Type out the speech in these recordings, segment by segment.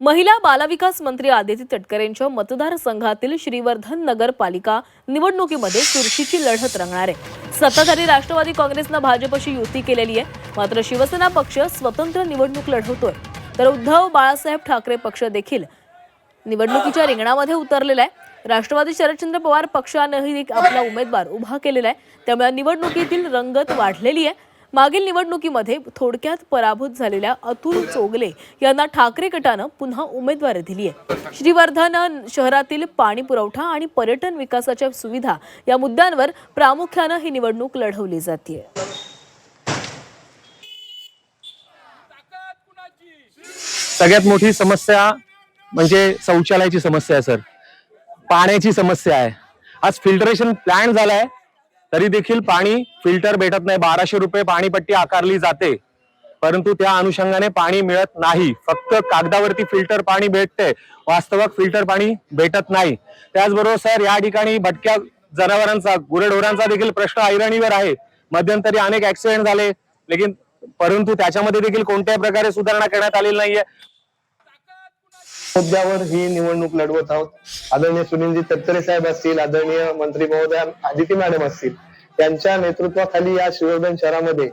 महिला बालविकास मंत्री आदिती तटकरे यांच्या मतदारसंघातील श्रीवर्धन नगरपालिका निवडणुकीमध्ये चुरशीची लढत रंगणार आहे। सत्ताधारी राष्ट्रवादी काँग्रेसनं भाजपशी युती केलेली आहे, मात्र शिवसेना पक्ष स्वतंत्र निवडणूक लढवतोय, तर उद्धव बाळासाहेब ठाकरे पक्ष देखील निवडणुकीच्या रिंगणामध्ये उतरलेला आहे। राष्ट्रवादी शरदचंद्र पवार पक्षानेही आपला उमेदवार उभा केलेला आहे, त्यामुळे निवडणुकीतील रंगत वाढलेली आहे। मागील निवडणुकीमध्ये थोडक्यात पराभूत झालेल्या अतुल चोगले यांना ठाकरे गटानं पुन्हा उमेदवारी दिली आहे। श्रीवर्धन शहरातील पाणी पुरवठा आणि पर्यटन विकासाच्या सुविधा या मुद्द्यांवर प्रामुख्यानं ही निवडणूक लढवली जाते। सगळ्यात मोठी समस्या म्हणजे शौचालयाची समस्या आहे सर, पाण्याची समस्या आहे। आज फिल्टरेशन प्लांट झालाय तरी देखील पाणी फिल्टर भेटत नाही। 1200 रुपये पाणीपट्टी आकारली जाते, परंतु त्या अनुषंगाने पाणी मिळत नाही। फक्त कागदावरती फिल्टर पाणी भेटते, वास्तवात फिल्टर पाणी भेटत नाही। त्याचबरोबर सर या ठिकाणी भटक्या जनावरांचा, गुरेढोरांचा देखील प्रश्न ऐरणीवर आहे। मध्यंतरी अनेक ऍक्सिडेंट झाले, लेकिन परंतु त्याच्यामध्ये देखील कोणत्याही प्रकारे सुधारणा करण्यात आलेली नाहीये। मुद्द्यावर ही निवडणूक लढवत आहोत। आदरणीय सुनीलजी तटकरे साहेब असतील, आदरणीय मंत्री महोदय आदिती मॅडम असतील, त्यांच्या नेतृत्वाखाली या श्रीवर्धन शहरामध्ये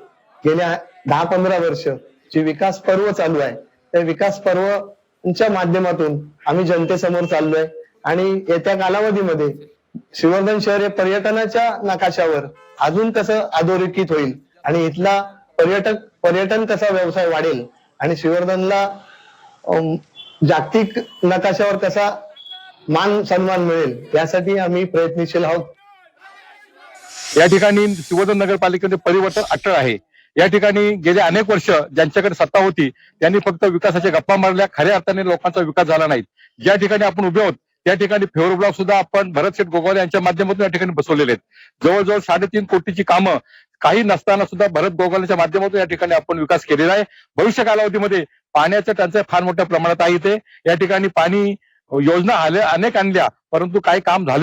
गेल्या 10-15 वर्ष जी विकास पर्व चालू आहे, त्या विकास पर्वच्या माध्यमातून आम्ही जनतेसमोर चाललोय आणि येत्या कालावधीमध्ये श्रीवर्धन शहर हे पर्यटनाच्या नकाशावर अजून कसं अधोरेखित होईल आणि इथला पर्यटन कसा व्यवसाय वाढेल आणि श्रीवर्धनला जागतिक नकाशावर कसा मान सन्मान मिळेल यासाठी आम्ही प्रयत्नशील आहोत। या ठिकाणी श्रीवर्धन नगरपालिकेचे परिवर्तन अटळ आहे। या ठिकाणी गेले अनेक वर्ष ज्यांच्याकडे सत्ता होती त्यांनी फक्त विकासाच्या गप्पा मारल्या, खऱ्या अर्थाने लोकांचा विकास झाला नाही। ज्या ठिकाणी आपण उभे आहोत त्या ठिकाणी फेवर ब्लॉक सुद्धा आपण भरत शेठ गोगावले यांच्या माध्यमातून या ठिकाणी बसवलेले आहेत। जवळजवळ 3.5 कोटीची कामं काही नसताना सुद्धा भरत गोगावलेच्या माध्यमातून या ठिकाणी आपण विकास केलेला आहे। भविष्य कालावधीमध्ये पाण्याच्या टंचाई फार मोठ्या प्रमाणात आहे। इथे या ठिकाणी पाणी योजना अनेक आणल्या, परंतु काही काम झाले